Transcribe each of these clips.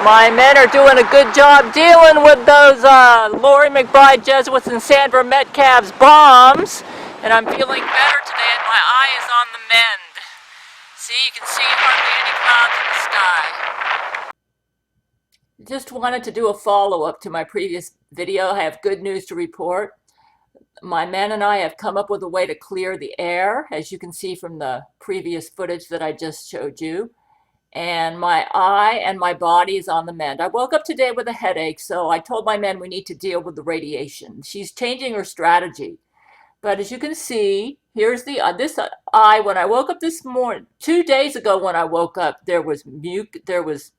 My men are doing a good job dealing with those Loree McBride Jesuits and Sandra Metcalf's bombs. And I'm feeling better today and my eye is on the mend. See, you can see hardly any clouds in the sky. Just wanted to do a follow-up to my previous video. I have good news to report. My men and I have come up with a way to clear the air, as you can see from the previous footage that I just showed you. And my eye and my body is on the mend. I woke up today with a headache, so I told my men we need to deal with the radiation. She's changing her strategy. But as you can see, here's the this eye. When I woke up this morning, 2 days ago when I woke up, there was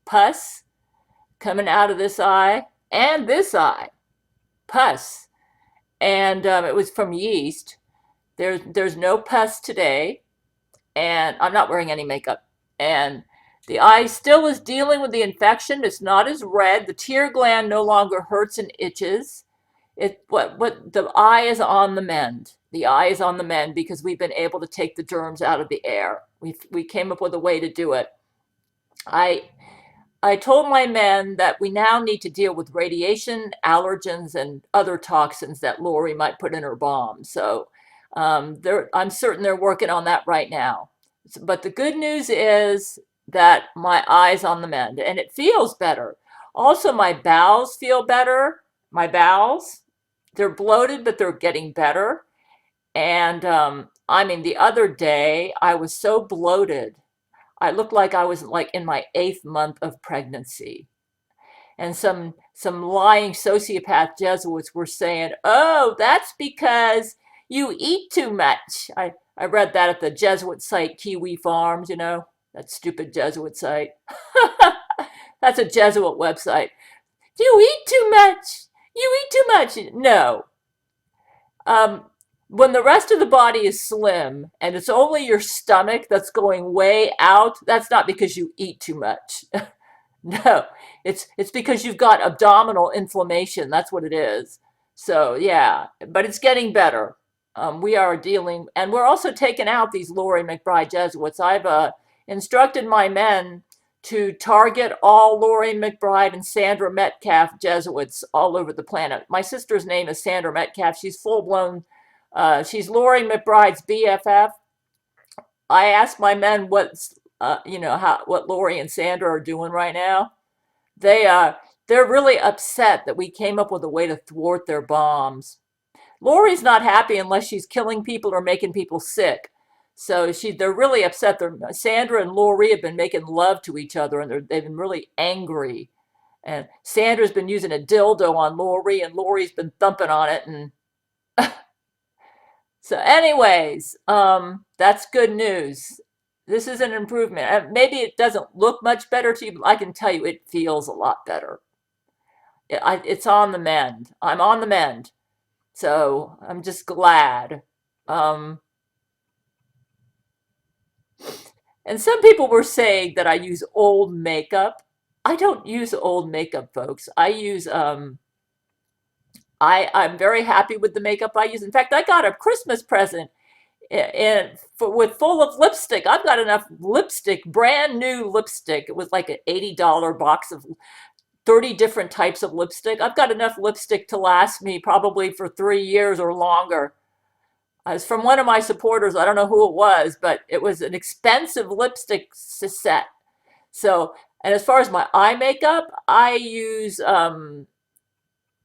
pus coming out of this eye and this eye, pus. And it was from yeast. There's no pus today, and I'm not wearing any makeup. And the eye still is dealing with the infection. It's not as red. The tear gland no longer hurts and itches. The eye is on the mend. The eye is on the mend because we've been able to take the germs out of the air. We came up with a way to do it. I told my men that we now need to deal with radiation, allergens, and other toxins that Loree might put in her bomb. So I'm certain they're working on that right now. But the good news is that my eye's on the mend and it feels better. Also, my bowels feel better. My bowels, they're bloated, but they're getting better. And I mean, the other day I was so bloated. I looked like I was like in my 8th month of pregnancy. And some lying sociopath Jesuits were saying, oh, that's because you eat too much. I read that at the Jesuit site, Kiwi Farms, you know, that stupid Jesuit site. That's a Jesuit website. You eat too much. You eat too much. No. When the rest of the body is slim and it's only your stomach that's going way out, that's not because you eat too much. No, it's because you've got abdominal inflammation. That's what it is. So yeah, but it's getting better. We are dealing, and we're also taking out these Loree McBride Jesuits. I've instructed my men to target all Loree McBride and Sandra Metcalf Jesuits all over the planet. My sister's name is Sandra Metcalf. She's full-blown. She's Loree McBride's BFF. I asked my men what Loree and Sandra are doing right now. They're really upset that we came up with a way to thwart their bombs. Loree's not happy unless she's killing people or making people sick. So they're really upset. Sandra and Loree have been making love to each other, and they've been really angry. And Sandra's been using a dildo on Loree, and Loree's been thumping on it. And so anyways, that's good news. This is an improvement. Maybe it doesn't look much better to you, but I can tell you it feels a lot better. It's on the mend. I'm on the mend. So I'm just glad. And some people were saying that I use old makeup. I don't use old makeup, folks. I'm very happy with the makeup I use. In fact, I got a Christmas present full of lipstick. I've got enough lipstick, brand new lipstick. It was like an $80 box of 30 different types of lipstick. I've got enough lipstick to last me probably for 3 years or longer. It's from one of my supporters. I don't know who it was, but it was an expensive lipstick set. So, and as far as my eye makeup, I use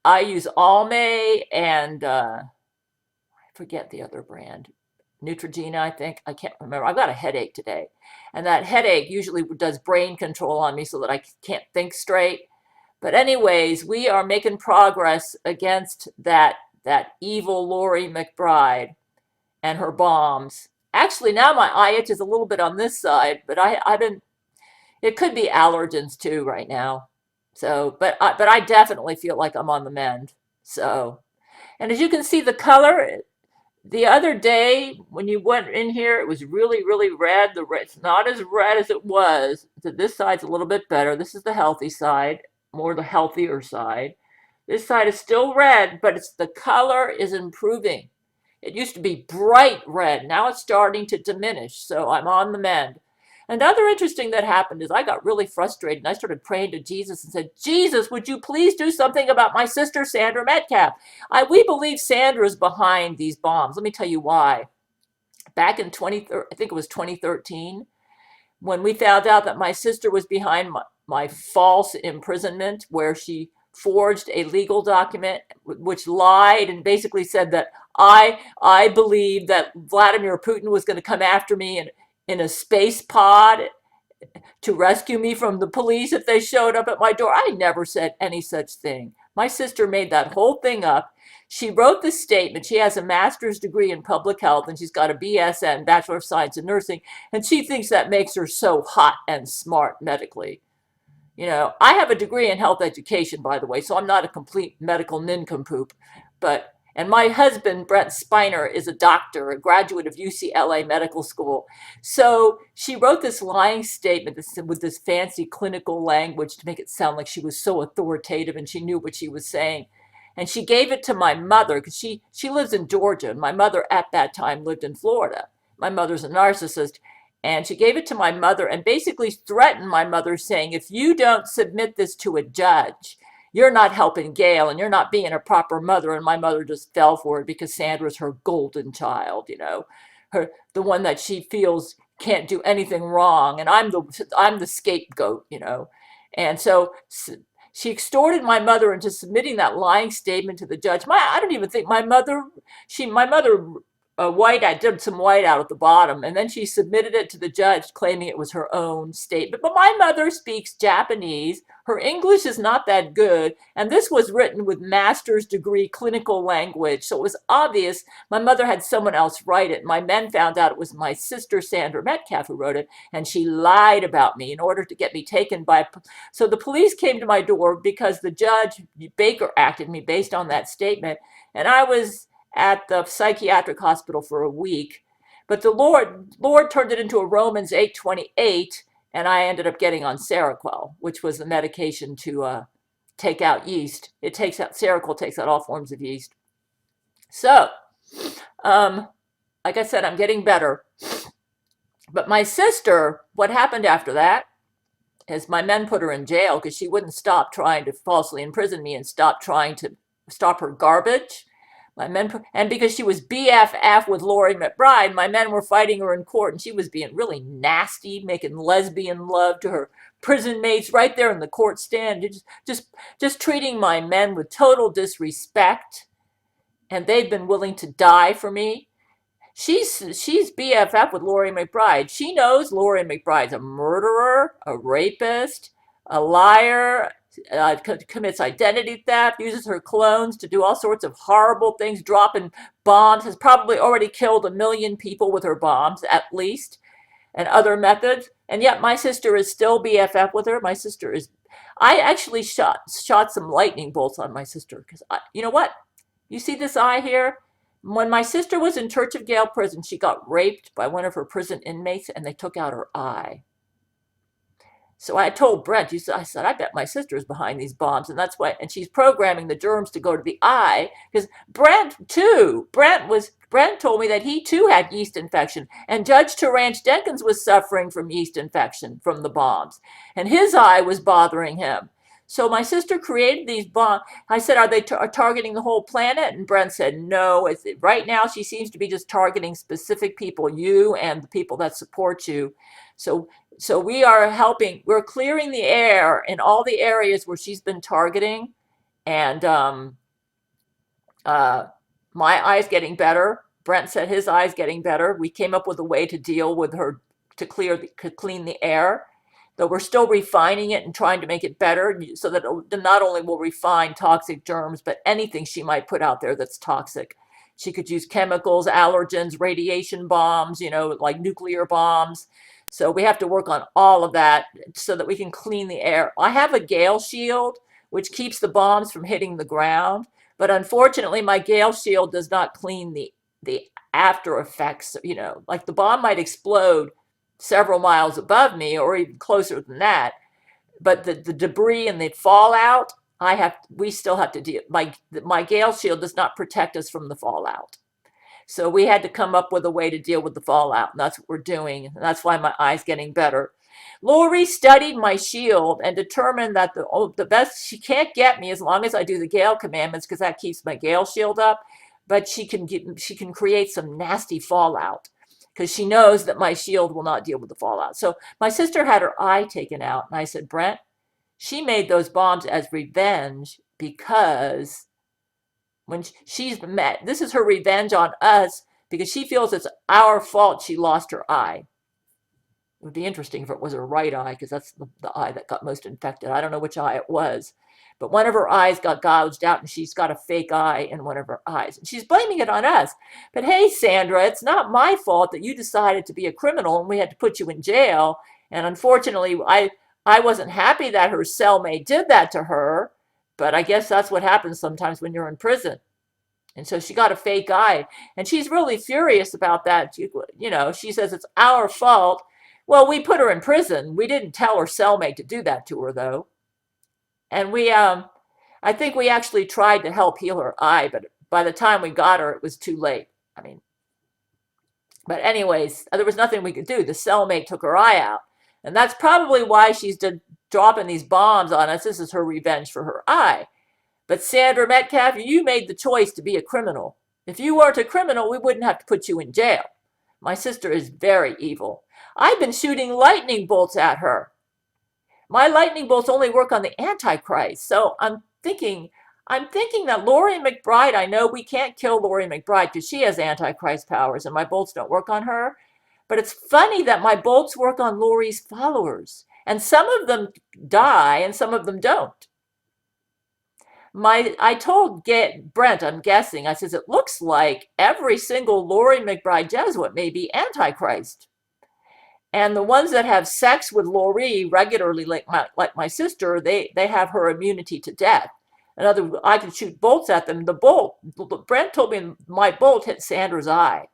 Almay and I forget the other brand. Neutrogena, I think. I can't remember. I've got a headache today. And that headache usually does brain control on me so that I can't think straight. But anyways, we are making progress against that evil Loree McBride and her bombs. Actually, now my eye itches a little bit on this side, but it could be allergens too right now. So, but I definitely feel like I'm on the mend. So, and as you can see, the color, the other day when you went in here, it was really, really red. It's not as red as it was. This side's a little bit better. This is the healthy side, more the healthier side. This side is still red, but the color is improving. It used to be bright red. Now it's starting to diminish. So I'm on the mend. Another interesting that happened is I got really frustrated and I started praying to Jesus and said, Jesus, would you please do something about my sister, Sandra Metcalf? We believe Sandra is behind these bombs. Let me tell you why. Back in I think it was 2013, when we found out that my sister was behind my false imprisonment, where she forged a legal document which lied and basically said that I believed that Vladimir Putin was going to come after me in a space pod to rescue me from the police if they showed up at my door. I never said any such thing. My sister made that whole thing up. She wrote this statement. She has a master's degree in public health and she's got a BSN, Bachelor of Science in Nursing, and she thinks that makes her so hot and smart medically. I have a degree in health education, by the way, so I'm not a complete medical nincompoop. And my husband, Brett Spiner, is a doctor, a graduate of UCLA Medical School. So she wrote this lying statement with this fancy clinical language to make it sound like she was so authoritative and she knew what she was saying. And she gave it to my mother because she lives in Georgia. And my mother at that time lived in Florida. My mother's a narcissist. And she gave it to my mother and basically threatened my mother, saying, if you don't submit this to a judge, you're not helping Gail and you're not being a proper mother. And my mother just fell for it because Sandra's her golden child, the one that she feels can't do anything wrong. And I'm the scapegoat, And so she extorted my mother into submitting that lying statement to the judge. I don't even think my mother did some white out at the bottom, and then she submitted it to the judge claiming it was her own statement. But my mother speaks Japanese. Her English is not that good, and this was written with master's degree clinical language, so it was obvious my mother had someone else write it. My men found out it was my sister, Sandra Metcalf, who wrote it, and she lied about me in order to get me taken by. So the police came to my door because the judge, Baker, acted me based on that statement, and I was at the psychiatric hospital for a week. But the Lord turned it into a Romans 8:28, and I ended up getting on Seroquel, which was the medication to take out yeast. Seroquel takes out all forms of yeast. So, like I said, I'm getting better. But my sister, what happened after that is my men put her in jail because she wouldn't stop trying to falsely imprison me and stop trying to stop her garbage. And because she was BFF with Loree McBride, my men were fighting her in court, and she was being really nasty, making lesbian love to her prison mates right there in the court stand, just treating my men with total disrespect. And they've been willing to die for me. She's BFF with Loree McBride. She knows Loree McBride's a murderer, a rapist, a liar, commits identity theft, uses her clones to do all sorts of horrible things, dropping bombs, has probably already killed 1 million people with her bombs, at least, and other methods. And yet my sister is still BFF with her. I actually shot some lightning bolts on my sister because, you know what? You see this eye here? When my sister was in Church of Gail prison, she got raped by one of her prison inmates and they took out her eye. So I told Brent, I said, I bet my sister's behind these bombs, and that's why. And she's programming the germs to go to the eye because Brent told me that he too had yeast infection, and Judge Taranch Jenkins was suffering from yeast infection from the bombs, and his eye was bothering him. So my sister created these bombs. I said, are they targeting the whole planet? And Brent said, no. Right now, she seems to be just targeting specific people, you and the people that support you. So we are helping. We're clearing the air in all the areas where she's been targeting. And my eye's getting better. Brent said his eye's getting better. We came up with a way to deal with her to clean the air. Though we're still refining it and trying to make it better so that not only will refine toxic germs, but anything she might put out there that's toxic. She could use chemicals, allergens, radiation bombs, like nuclear bombs. So we have to work on all of that so that we can clean the air. I have a Gail shield, which keeps the bombs from hitting the ground. But unfortunately, my Gail shield does not clean the after effects. Like the bomb might explode several miles above me or even closer than that. But the debris and the fallout, we still have to deal. My Gail shield does not protect us from the fallout. So we had to come up with a way to deal with the fallout, and that's what we're doing. And that's why my eye's getting better. Loree studied my shield and determined that the best, she can't get me as long as I do the Gail commandments, because that keeps my Gail shield up. But she can create some nasty fallout because she knows that my shield will not deal with the fallout. So my sister had her eye taken out, and I said, Brent, she made those bombs as revenge because when she's met, this is her revenge on us because she feels it's our fault she lost her eye. It would be interesting if it was her right eye, because that's the eye that got most infected. I don't know which eye it was, but one of her eyes got gouged out, and she's got a fake eye in one of her eyes. And she's blaming it on us. But hey, Sandra, it's not my fault that you decided to be a criminal and we had to put you in jail. And unfortunately, I wasn't happy that her cellmate did that to her, but I guess that's what happens sometimes when you're in prison. And so she got a fake eye, and she's really furious about that. You know, she says it's our fault. Well, we put her in prison. We didn't tell her cellmate to do that to her, though. And I think we actually tried to help heal her eye, but by the time we got her, it was too late. I mean, but anyways, there was nothing we could do. The cellmate took her eye out. And that's probably why she's dropping these bombs on us. This is her revenge for her eye. But Sandra Metcalf, you made the choice to be a criminal. If you weren't a criminal, we wouldn't have to put you in jail. My sister is very evil. I've been shooting lightning bolts at her. My lightning bolts only work on the Antichrist. So I'm thinking that Loree McBride, I know we can't kill Loree McBride because she has Antichrist powers and my bolts don't work on her. But it's funny that my bolts work on Loree's followers. And some of them die and some of them don't. I told Brent, I'm guessing, I says, it looks like every single Loree McBride Jesuit may be Antichrist. And the ones that have sex with Loree regularly, like my sister, they have her immunity to death. In other words, I can shoot bolts at them. Brent told me my bolt hit Sandra's eye.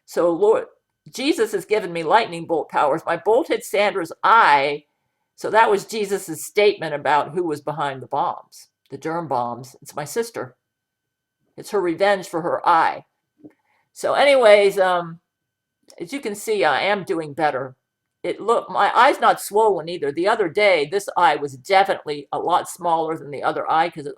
So Jesus has given me lightning bolt powers. My bolt hit Sandra's eye. So that was Jesus' statement about who was behind the bombs, the germ bombs. It's my sister. It's her revenge for her eye. So anyways, as you can see, I am doing better. My eye's not swollen either. The other day, this eye was definitely a lot smaller than the other eye because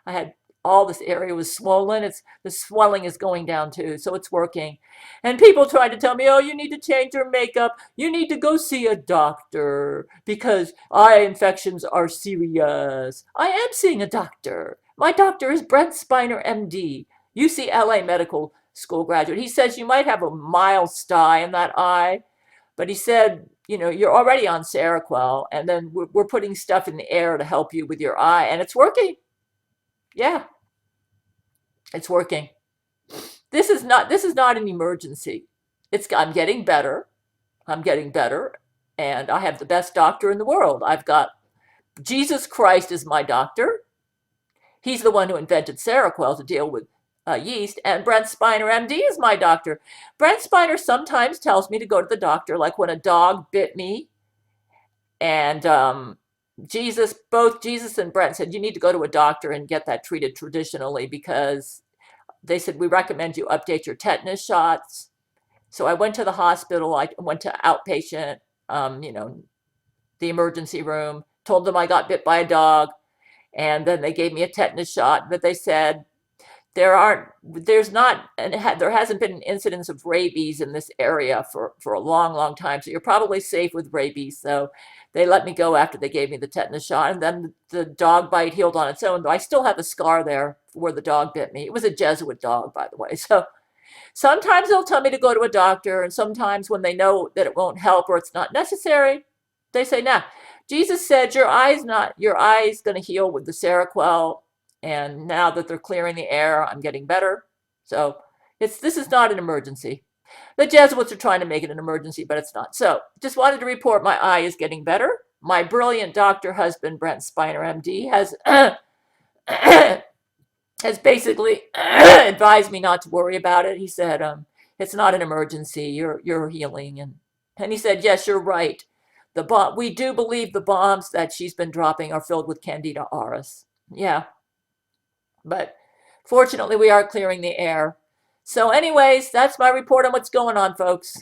I had all this area was swollen. The swelling is going down too, so it's working. And people tried to tell me, oh, you need to change your makeup. You need to go see a doctor because eye infections are serious. I am seeing a doctor. My doctor is Brent Spiner, MD, UCLA Medical School graduate. He says you might have a mild sty in that eye, but he said, you know, you're already on Seroquel, and then we're putting stuff in the air to help you with your eye, and it's working. Yeah, it's working. This is not an emergency. I'm getting better. I'm getting better, and I have the best doctor in the world. I've got Jesus Christ is my doctor. He's the one who invented Seroquel to deal with yeast, and Brent Spiner, MD, is my doctor. Brent Spiner sometimes tells me to go to the doctor, like when a dog bit me, and both Jesus and Brent said, you need to go to a doctor and get that treated traditionally because they said, we recommend you update your tetanus shots. So I went to the hospital. I went to outpatient, the emergency room, told them I got bit by a dog, and then they gave me a tetanus shot, but they said, there hasn't been an incidence of rabies in this area for a long, long time. So you're probably safe with rabies. So they let me go after they gave me the tetanus shot. And then the dog bite healed on its own. Though I still have a scar there where the dog bit me. It was a Jesuit dog, by the way. So sometimes they'll tell me to go to a doctor. And sometimes when they know that it won't help or it's not necessary, they say, nah. Jesus said your eye's going to heal with the Seroquel. And now that they're clearing the air, I'm getting better. So this is not an emergency. The Jesuits are trying to make it an emergency, but it's not. So just wanted to report my eye is getting better. My brilliant doctor husband, Brent Spiner, MD, has basically advised me not to worry about it. He said, it's not an emergency. You're healing. And he said, yes, you're right. We do believe the bombs that she's been dropping are filled with Candida auris. Yeah. But fortunately, we are clearing the air. So anyways, that's my report on what's going on, folks.